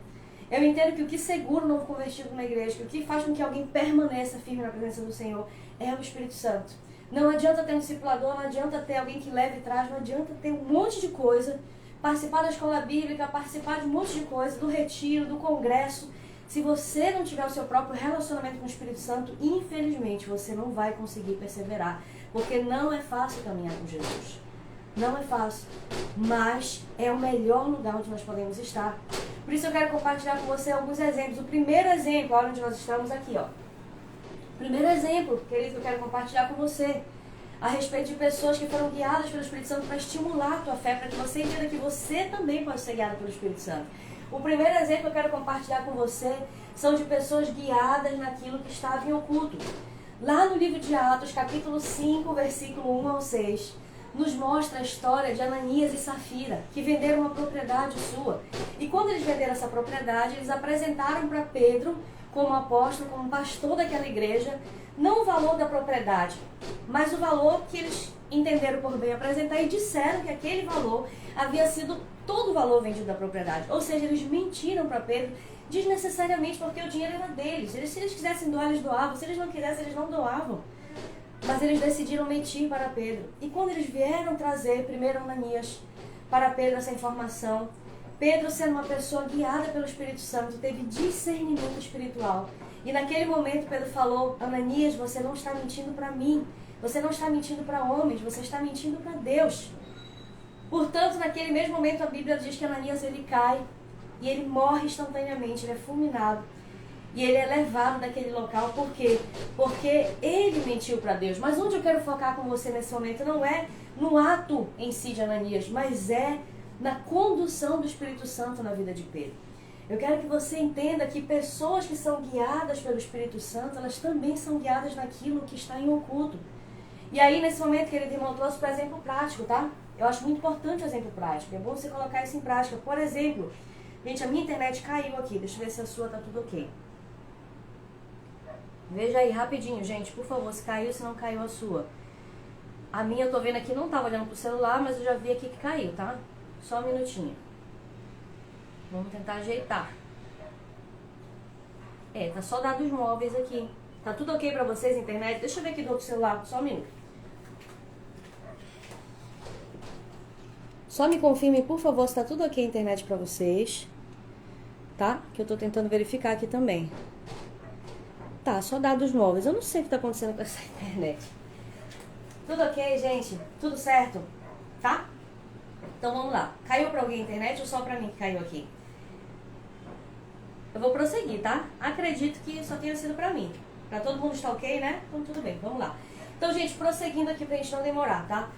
Eu entendo que o que segura o novo convertido na igreja, que o que faz com que alguém permaneça firme na presença do Senhor é o Espírito Santo. Não adianta ter um discipulador, não adianta ter alguém que leve e traz, não adianta ter um monte de coisa, participar da escola bíblica, participar de um monte de coisa, do retiro, do congresso. Se você não tiver o seu próprio relacionamento com o Espírito Santo, infelizmente você não vai conseguir perseverar, porque não é fácil caminhar com Jesus. Não é fácil, mas é o melhor lugar onde nós podemos estar. Por isso eu quero compartilhar com você alguns exemplos. O primeiro exemplo, olha onde nós estamos aqui, ó. Primeiro exemplo, querido, que eu quero compartilhar com você a respeito de pessoas que foram guiadas pelo Espírito Santo para estimular a tua fé, para que você entenda que você também pode ser guiado pelo Espírito Santo. O primeiro exemplo que eu quero compartilhar com você são de pessoas guiadas naquilo que estava em oculto. Lá no livro de Atos, capítulo 5, versículo 1 ao 6, nos mostra a história de Ananias e Safira, que venderam uma propriedade sua. E quando eles venderam essa propriedade, eles apresentaram para Pedro, como apóstolo, como pastor daquela igreja, não o valor da propriedade, mas o valor que eles entenderam por bem apresentar e disseram que aquele valor havia sido todo o valor vendido da propriedade. Ou seja, eles mentiram para Pedro desnecessariamente porque o dinheiro era deles. Se eles quisessem doar, eles doavam. Se eles não quisessem, eles não doavam. Mas eles decidiram mentir para Pedro. E quando eles vieram trazer primeiro Ananias para Pedro essa informação, Pedro, sendo uma pessoa guiada pelo Espírito Santo, teve discernimento espiritual. E naquele momento Pedro falou: Ananias, você não está mentindo para mim. Você não está mentindo para homens, você está mentindo para Deus. Portanto, naquele mesmo momento a Bíblia diz que Ananias ele cai e ele morre instantaneamente, ele é fulminado. E ele é levado daquele local, por quê? Porque ele mentiu para Deus. Mas onde eu quero focar com você nesse momento não é no ato em si de Ananias, mas é na condução do Espírito Santo na vida de Pedro. Eu quero que você entenda que pessoas que são guiadas pelo Espírito Santo, elas também são guiadas naquilo que está em oculto. E aí, nesse momento, querido irmão, trouxe para exemplo prático, tá? Eu acho muito importante o exemplo prático. É bom você colocar isso em prática. Por exemplo, gente, a minha internet caiu aqui. Deixa eu ver se a sua tá tudo ok. Veja aí, rapidinho, gente, por favor, se caiu, se não caiu a sua. A minha eu tô vendo aqui, não tava olhando pro celular, mas eu já vi aqui que caiu, tá? Só um minutinho. Vamos tentar ajeitar. Tá só dados móveis aqui. Tá tudo ok pra vocês, internet? Deixa eu ver aqui do outro celular, só um minuto. Só me confirme, por favor, se tá tudo ok a internet pra vocês. Tá? Que eu tô tentando verificar aqui também. Tá, só dados móveis. Eu não sei o que tá acontecendo com essa internet. Tudo ok, gente? Tudo certo? Tá? Então vamos lá. Caiu pra alguém a internet ou só pra mim que caiu aqui? Eu vou prosseguir, tá? Acredito que só tenha sido pra mim. Pra todo mundo está ok, né? Então tudo bem, vamos lá. Então, gente, prosseguindo aqui pra gente não demorar, tá?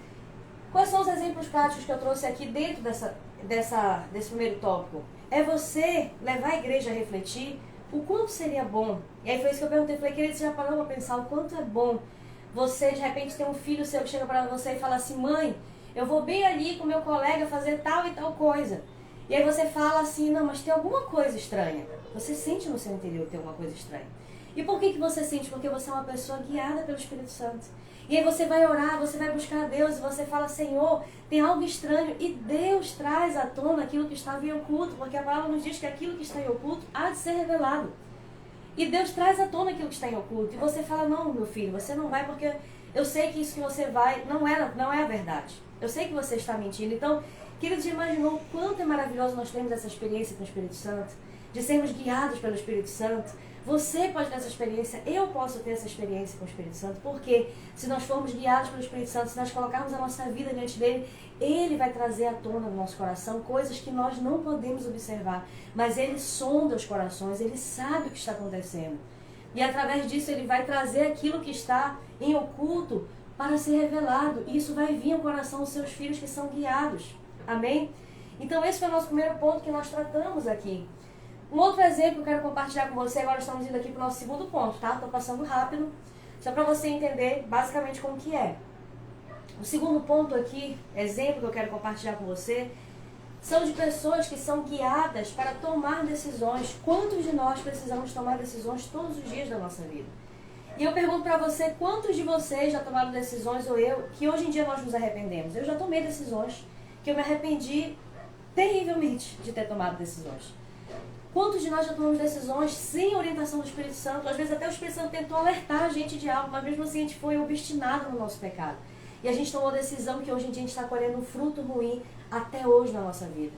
Quais são os exemplos práticos que eu trouxe aqui dentro desse primeiro tópico? É você levar a igreja a refletir o quanto seria bom. E aí foi isso que eu perguntei. Falei, querido, você já parou pra pensar o quanto é bom você, de repente, ter um filho seu que chega pra você e fala assim: mãe, eu vou bem ali com meu colega fazer tal e tal coisa. E aí você fala assim: não, mas tem alguma coisa estranha. Você sente no seu interior que tem alguma coisa estranha. E por que você sente? Porque você é uma pessoa guiada pelo Espírito Santo. E aí você vai orar, você vai buscar a Deus e você fala: Senhor, tem algo estranho. E Deus traz à tona aquilo que estava em oculto, porque a palavra nos diz que aquilo que está em oculto há de ser revelado. E Deus traz à tona aquilo que está em oculto. E você fala: não, meu filho, você não vai, porque eu sei que isso que você vai não é a verdade. Eu sei que você está mentindo. Então, queridos, já imaginou o quanto é maravilhoso nós termos essa experiência com o Espírito Santo? De sermos guiados pelo Espírito Santo? Você pode ter essa experiência, eu posso ter essa experiência com o Espírito Santo, porque se nós formos guiados pelo Espírito Santo, se nós colocarmos a nossa vida diante dele, ele vai trazer à tona no nosso coração coisas que nós não podemos observar, mas ele sonda os corações, ele sabe o que está acontecendo. E através disso ele vai trazer aquilo que está em oculto para ser revelado, e isso vai vir ao coração dos seus filhos que são guiados. Amém? Então esse foi o nosso primeiro ponto que nós tratamos aqui. Um outro exemplo que eu quero compartilhar com você, agora estamos indo aqui para o nosso segundo ponto, tá? Estou passando rápido, só para você entender basicamente como que é. O segundo ponto aqui, exemplo que eu quero compartilhar com você, são de pessoas que são guiadas para tomar decisões. Quantos de nós precisamos tomar decisões todos os dias da nossa vida? E eu pergunto para você, quantos de vocês já tomaram decisões, ou eu, que hoje em dia nós nos arrependemos? Eu já tomei decisões que eu me arrependi terrivelmente de ter tomado decisões. Quantos de nós já tomamos decisões sem orientação do Espírito Santo? Às vezes até o Espírito Santo tentou alertar a gente de algo, mas mesmo assim a gente foi obstinado no nosso pecado. E a gente tomou decisão que hoje em dia a gente está colhendo um fruto ruim até hoje na nossa vida.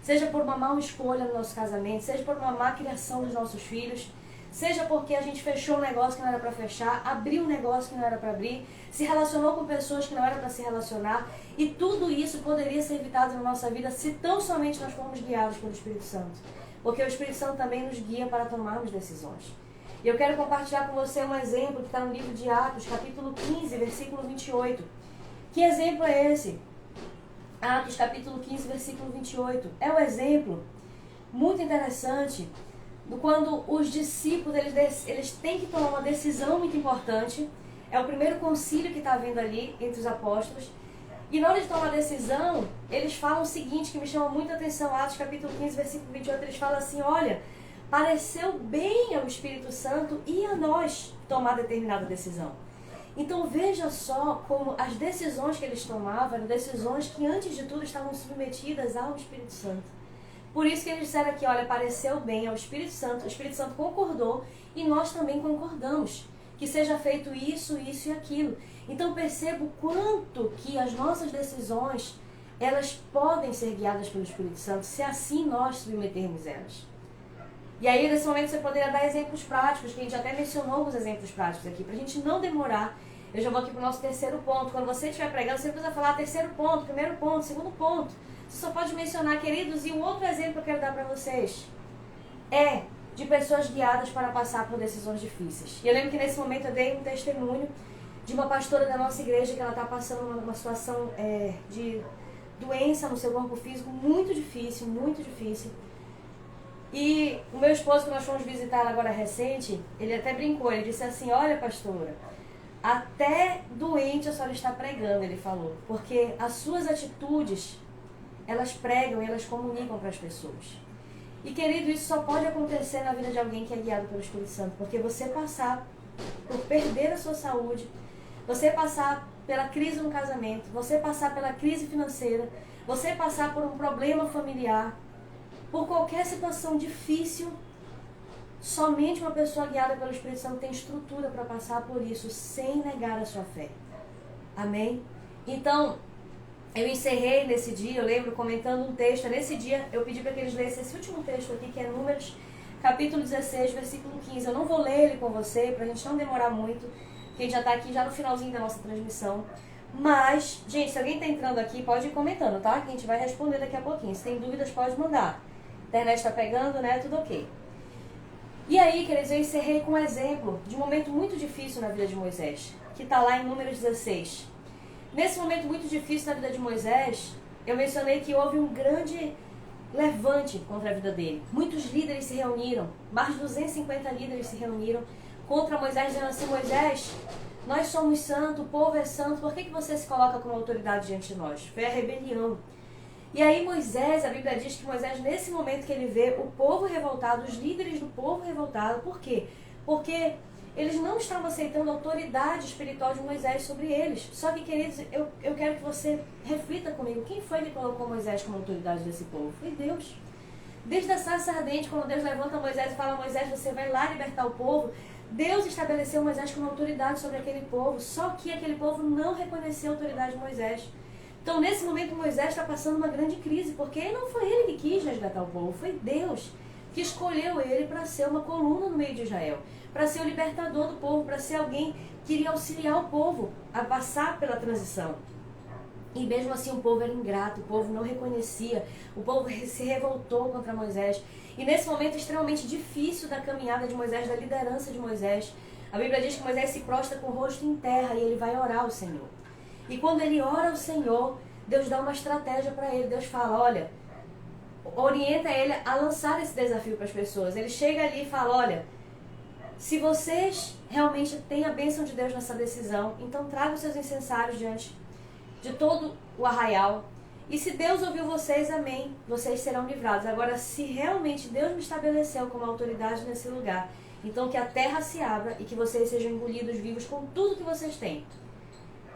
Seja por uma má escolha no nosso casamento, seja por uma má criação dos nossos filhos, seja porque a gente fechou um negócio que não era para fechar, abriu um negócio que não era para abrir, se relacionou com pessoas que não era para se relacionar, e tudo isso poderia ser evitado na nossa vida se tão somente nós formos guiados pelo Espírito Santo. Porque o Espírito Santo também nos guia para tomarmos decisões. E eu quero compartilhar com você um exemplo que está no livro de Atos, capítulo 15, versículo 28. Que exemplo é esse? Atos, capítulo 15, versículo 28. É um exemplo muito interessante do quando os discípulos eles têm que tomar uma decisão muito importante. É o primeiro concílio que está havendo ali entre os apóstolos. E na hora de tomar a decisão, eles falam o seguinte, que me chama muita atenção, Atos capítulo 15, versículo 28, eles falam assim, olha, pareceu bem ao Espírito Santo e a nós tomar determinada decisão. Então veja só como as decisões que eles tomavam eram decisões que antes de tudo estavam submetidas ao Espírito Santo. Por isso que eles disseram aqui, olha, pareceu bem ao Espírito Santo, o Espírito Santo concordou e nós também concordamos. Que seja feito isso, isso e aquilo. Então perceba o quanto que as nossas decisões, elas podem ser guiadas pelo Espírito Santo, se assim nós submetermos elas. E aí nesse momento você poderia dar exemplos práticos, que a gente até mencionou alguns exemplos práticos aqui, para a gente não demorar. Eu já vou aqui para o nosso terceiro ponto. Quando você estiver pregando, você precisa falar terceiro ponto, primeiro ponto, segundo ponto. Você só pode mencionar, queridos, e um outro exemplo que eu quero dar para vocês é de pessoas guiadas para passar por decisões difíceis. E eu lembro que nesse momento eu dei um testemunho de uma pastora da nossa igreja que ela está passando uma situação de doença no seu corpo físico muito difícil, muito difícil. E o meu esposo, que nós fomos visitar agora recente, ele até brincou, ele disse assim, olha pastora, até doente a senhora está pregando, ele falou, porque as suas atitudes, elas pregam e elas comunicam para as pessoas. E querido, isso só pode acontecer na vida de alguém que é guiado pelo Espírito Santo, porque você passar por perder a sua saúde, você passar pela crise no casamento, você passar pela crise financeira, você passar por um problema familiar, por qualquer situação difícil, somente uma pessoa guiada pelo Espírito Santo tem estrutura para passar por isso, sem negar a sua fé. Amém? Então, eu encerrei nesse dia, eu lembro, comentando um texto. Nesse dia, eu pedi para que eles lessem esse último texto aqui, que é Números, capítulo 16, versículo 15. Eu não vou ler ele com você, para a gente não demorar muito, porque a gente já está aqui já no finalzinho da nossa transmissão. Mas, gente, se alguém está entrando aqui, pode ir comentando, tá? Que a gente vai responder daqui a pouquinho. Se tem dúvidas, pode mandar. A internet está pegando, né? Tudo ok. E aí, queridos, eu encerrei com um exemplo de um momento muito difícil na vida de Moisés, que está lá em Números 16. Nesse momento muito difícil na vida de Moisés, eu mencionei que houve um grande levante contra a vida dele. Muitos líderes se reuniram, mais de 250 líderes se reuniram contra Moisés, dizendo assim, Moisés, nós somos santos, o povo é santo, por que você se coloca como autoridade diante de nós? Foi a rebelião. E aí Moisés, a Bíblia diz que Moisés, nesse momento que ele vê o povo revoltado, os líderes do povo revoltado, por quê? Porque eles não estavam aceitando a autoridade espiritual de Moisés sobre eles. Só que, queridos, eu quero que você reflita comigo. Quem foi que colocou Moisés como autoridade desse povo? Foi Deus. Desde a sarça ardente, quando Deus levanta Moisés e fala, Moisés, você vai lá libertar o povo, Deus estabeleceu Moisés como autoridade sobre aquele povo. Só que aquele povo não reconheceu a autoridade de Moisés. Então, nesse momento, Moisés está passando uma grande crise, porque não foi ele que quis resgatar o povo, foi Deus que escolheu ele para ser uma coluna no meio de Israel, para ser o libertador do povo, para ser alguém que iria auxiliar o povo a passar pela transição. E mesmo assim o povo era ingrato, o povo não reconhecia, o povo se revoltou contra Moisés. E nesse momento extremamente difícil da caminhada de Moisés, da liderança de Moisés, a Bíblia diz que Moisés se prostra com o rosto em terra e ele vai orar ao Senhor. E quando ele ora ao Senhor, Deus dá uma estratégia para ele. Deus fala, olha, orienta ele a lançar esse desafio para as pessoas. Ele chega ali e fala, olha, se vocês realmente têm a bênção de Deus nessa decisão, então tragam seus incensários diante de todo o arraial. E se Deus ouviu vocês, amém, vocês serão livrados. Agora, se realmente Deus me estabeleceu como autoridade nesse lugar, então que a terra se abra e que vocês sejam engolidos vivos com tudo que vocês têm.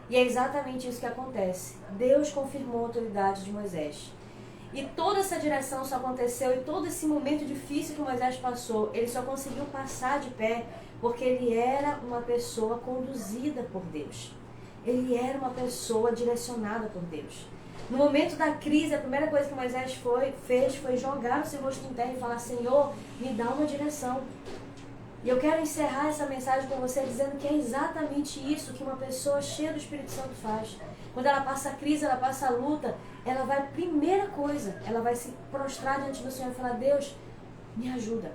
E é exatamente isso que acontece. Deus confirmou a autoridade de Moisés. E toda essa direção só aconteceu, e todo esse momento difícil que Moisés passou, ele só conseguiu passar de pé porque ele era uma pessoa conduzida por Deus. Ele era uma pessoa direcionada por Deus. No momento da crise, a primeira coisa que Moisés fez foi jogar o seu rosto em terra e falar, Senhor, me dá uma direção. E eu quero encerrar essa mensagem com você dizendo que é exatamente isso que uma pessoa cheia do Espírito Santo faz. Quando ela passa a crise, ela passa a luta, ela vai, primeira coisa, ela vai se prostrar diante do Senhor e falar, Deus, me ajuda.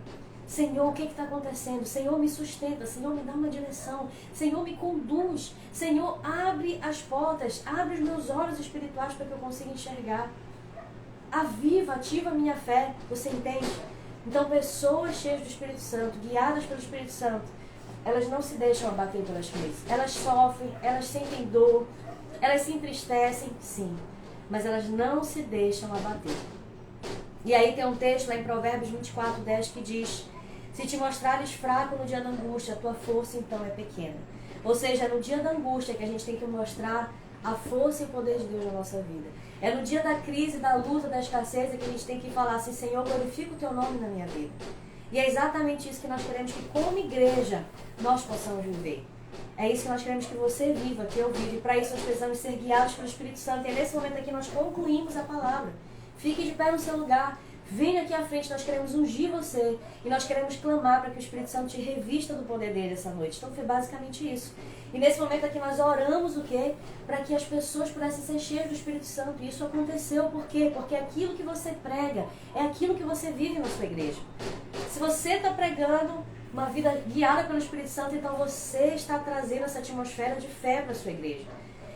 Senhor, o que está acontecendo? Senhor, me sustenta. Senhor, me dá uma direção. Senhor, me conduz. Senhor, abre as portas. Abre os meus olhos espirituais para que eu consiga enxergar. Aviva, ativa a minha fé. Você entende? Então, pessoas cheias do Espírito Santo, guiadas pelo Espírito Santo, elas não se deixam abater pelas crises. Elas sofrem, elas sentem dor, elas se entristecem, sim. Mas elas não se deixam abater. E aí tem um texto lá em Provérbios 24:10 que diz, se te mostrares fraco no dia da angústia, a tua força então é pequena. Ou seja, é no dia da angústia que a gente tem que mostrar a força e o poder de Deus na nossa vida. É no dia da crise, da luta, da escassez que a gente tem que falar assim, Senhor, glorifica o teu nome na minha vida. E é exatamente isso que nós queremos que como igreja nós possamos viver. É isso que nós queremos que você viva, que eu viva. E para isso nós precisamos ser guiados pelo Espírito Santo. E é nesse momento aqui nós concluímos a palavra. Fique de pé no seu lugar. Venha aqui à frente, nós queremos ungir você. E nós queremos clamar para que o Espírito Santo te revista do poder dele essa noite. Então foi basicamente isso. E nesse momento aqui nós oramos o quê? Para que as pessoas pudessem ser cheias do Espírito Santo. E isso aconteceu por quê? Porque aquilo que você prega é aquilo que você vive na sua igreja. Se você está pregando uma vida guiada pelo Espírito Santo, então você está trazendo essa atmosfera de fé para a sua igreja.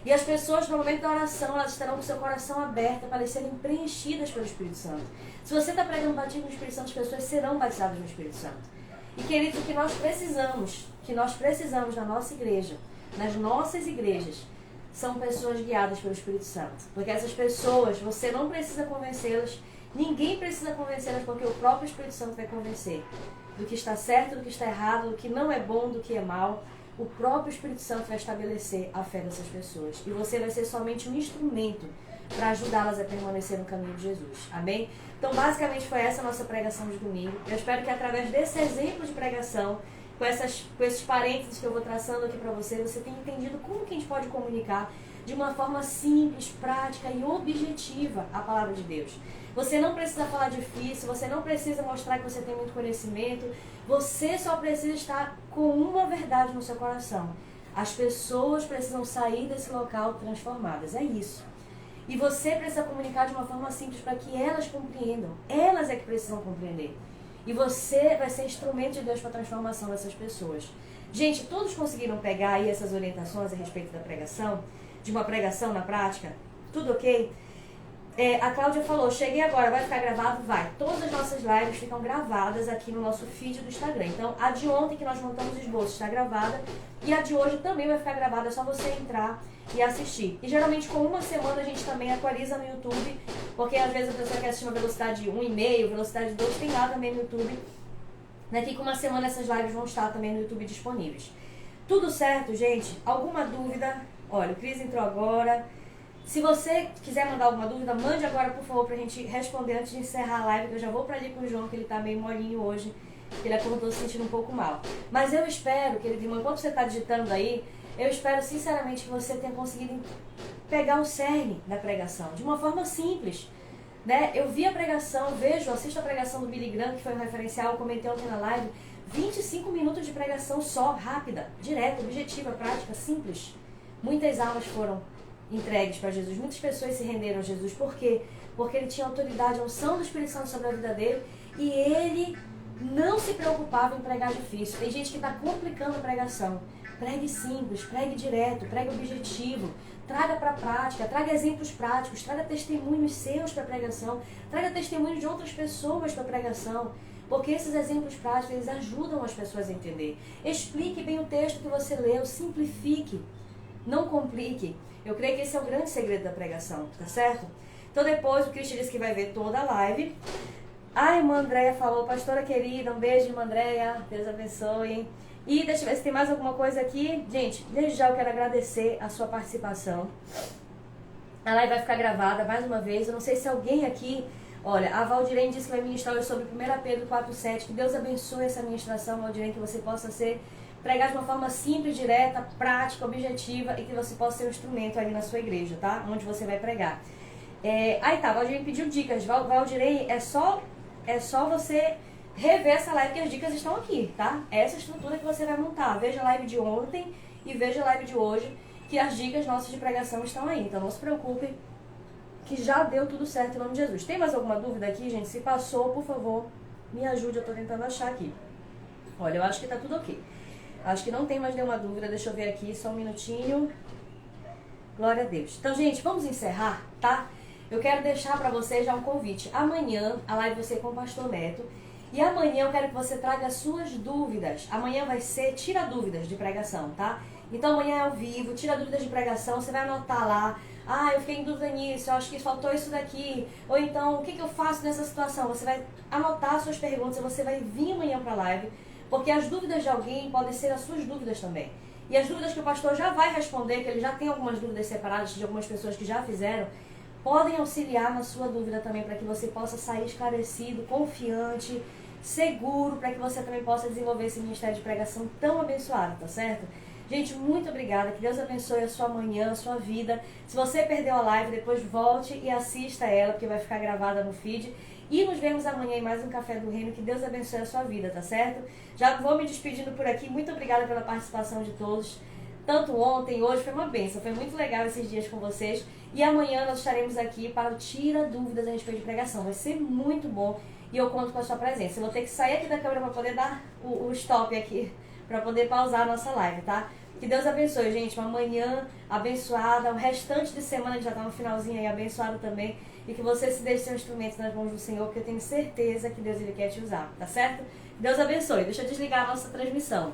E as pessoas, no momento da oração, elas estarão com seu coração aberto para elas serem preenchidas pelo Espírito Santo. Se você está pregando batismo no Espírito Santo, as pessoas serão batizadas no Espírito Santo. E, querido, o que nós precisamos na nossa igreja, nas nossas igrejas, são pessoas guiadas pelo Espírito Santo. Porque essas pessoas, você não precisa convencê-las, ninguém precisa convencê-las, porque o próprio Espírito Santo vai convencer do que está certo, do que está errado, do que não é bom, do que é mal. O próprio Espírito Santo vai estabelecer a fé dessas pessoas. E você vai ser somente um instrumento para ajudá-las a permanecer no caminho de Jesus. Amém? Então, basicamente, foi essa a nossa pregação de domingo. Eu espero que através desse exemplo de pregação, com esses parênteses que eu vou traçando aqui para você, você tenha entendido como que a gente pode comunicar de uma forma simples, prática e objetiva a palavra de Deus. Você não precisa falar difícil, você não precisa mostrar que você tem muito conhecimento, você só precisa estar com uma verdade no seu coração. As pessoas precisam sair desse local transformadas, é isso. E você precisa comunicar de uma forma simples para que elas compreendam. Elas é que precisam compreender. E você vai ser instrumento de Deus para a transformação dessas pessoas. Gente, todos conseguiram pegar aí essas orientações a respeito da pregação? De uma pregação na prática? Tudo ok? A Cláudia falou, cheguei agora, vai ficar gravado? Vai. Todas as nossas lives ficam gravadas aqui no nosso feed do Instagram. Então, a de ontem que nós montamos o esboço está gravada e a de hoje também vai ficar gravada, é só você entrar e assistir. E geralmente com uma semana a gente também atualiza no YouTube, porque às vezes a pessoa quer assistir uma velocidade 1,5, velocidade 2, tem lá também no YouTube. Daqui com uma semana essas lives vão estar também no YouTube disponíveis. Tudo certo, gente? Alguma dúvida? Olha, o Cris entrou agora. Se você quiser mandar alguma dúvida, mande agora, por favor, pra gente responder antes de encerrar a live, que eu já vou pra ali com o João, que ele tá meio molinho hoje, que ele acordou se sentindo um pouco mal. Mas eu espero, querido irmão, enquanto você tá digitando aí, eu espero sinceramente que você tenha conseguido pegar o cerne da pregação, de uma forma simples, né? Eu vi a pregação, assisto a pregação do Billy Graham, que foi um referencial, eu comentei ontem na live, 25 minutos de pregação só, rápida, direta, objetiva, prática, simples. Muitas almas foram entregues para Jesus. Muitas pessoas se renderam a Jesus. Por quê? Porque ele tinha autoridade, a unção do Espírito Santo sobre a vida dele e ele não se preocupava em pregar difícil. Tem gente que está complicando a pregação. Pregue simples, pregue direto, pregue objetivo. traga para a prática, traga exemplos práticos, traga testemunhos seus para a pregação, traga testemunhos de outras pessoas para a pregação, porque esses exemplos práticos, eles ajudam as pessoas a entender. Explique bem o texto que você leu, simplifique, não complique. Eu creio que esse é o grande segredo da pregação, tá certo? Então depois o Cristian disse que vai ver toda a live. A irmã Andréia falou, pastora querida, um beijo, irmã Andréia, Deus abençoe. E deixa eu ver se tem mais alguma coisa aqui. Gente, desde já eu quero agradecer a sua participação. A live vai ficar gravada mais uma vez. Eu não sei se alguém aqui... Olha, a Valdirene disse que vai ministrar hoje sobre 1 Pedro 4,7. Que Deus abençoe essa ministração, Valdirene, que você possa pregar de uma forma simples, direta, prática, objetiva e que você possa ser um instrumento ali na sua igreja, tá? Onde você vai pregar. Aí tá, Valdirene pediu dicas. Valdirene, é só você rever essa live, que as dicas estão aqui, tá? Essa estrutura que você vai montar. Veja a live de ontem e veja a live de hoje, que as dicas nossas de pregação estão aí. Então não se preocupe, que já deu tudo certo em nome de Jesus. Tem mais alguma dúvida aqui, gente? Se passou, por favor, me ajude, eu tô tentando achar aqui. Olha, eu acho que tá tudo ok. Acho que não tem mais nenhuma dúvida, deixa eu ver aqui, só um minutinho. Glória a Deus. Então, gente, vamos encerrar, tá? Eu quero deixar pra vocês já um convite. Amanhã, a live vai ser com o pastor Neto. E amanhã eu quero que você traga as suas dúvidas. Amanhã vai ser Tira Dúvidas de Pregação, tá? Então amanhã é ao vivo, Tira Dúvidas de Pregação, você vai anotar lá. Ah, eu fiquei em dúvida nisso, eu acho que faltou isso daqui. Ou então, o que eu faço nessa situação? Você vai anotar as suas perguntas e você vai vir amanhã pra live. Porque as dúvidas de alguém podem ser as suas dúvidas também. E as dúvidas que o pastor já vai responder, que ele já tem algumas dúvidas separadas de algumas pessoas que já fizeram, podem auxiliar na sua dúvida também, para que você possa sair esclarecido, confiante, seguro, para que você também possa desenvolver esse ministério de pregação tão abençoado, tá certo? Gente, muito obrigada, que Deus abençoe a sua manhã, a sua vida. Se você perdeu a live, depois volte e assista ela, porque vai ficar gravada no feed. E nos vemos amanhã em mais um Café do Reino, que Deus abençoe a sua vida, tá certo? Já vou me despedindo por aqui, muito obrigada pela participação de todos. Tanto ontem, hoje, foi uma bênção, foi muito legal esses dias com vocês. E amanhã nós estaremos aqui para o Tira Dúvidas a respeito de pregação. Vai ser muito bom e eu conto com a sua presença. Eu vou ter que sair aqui da câmera para poder dar o stop aqui, para poder pausar a nossa live, tá? Que Deus abençoe, gente. Uma manhã abençoada, o restante de semana que já está no finalzinho aí abençoado também. E que você se deixe ser um instrumento nas mãos do Senhor, porque eu tenho certeza que Deus ele quer te usar, tá certo? Deus abençoe. Deixa eu desligar a nossa transmissão.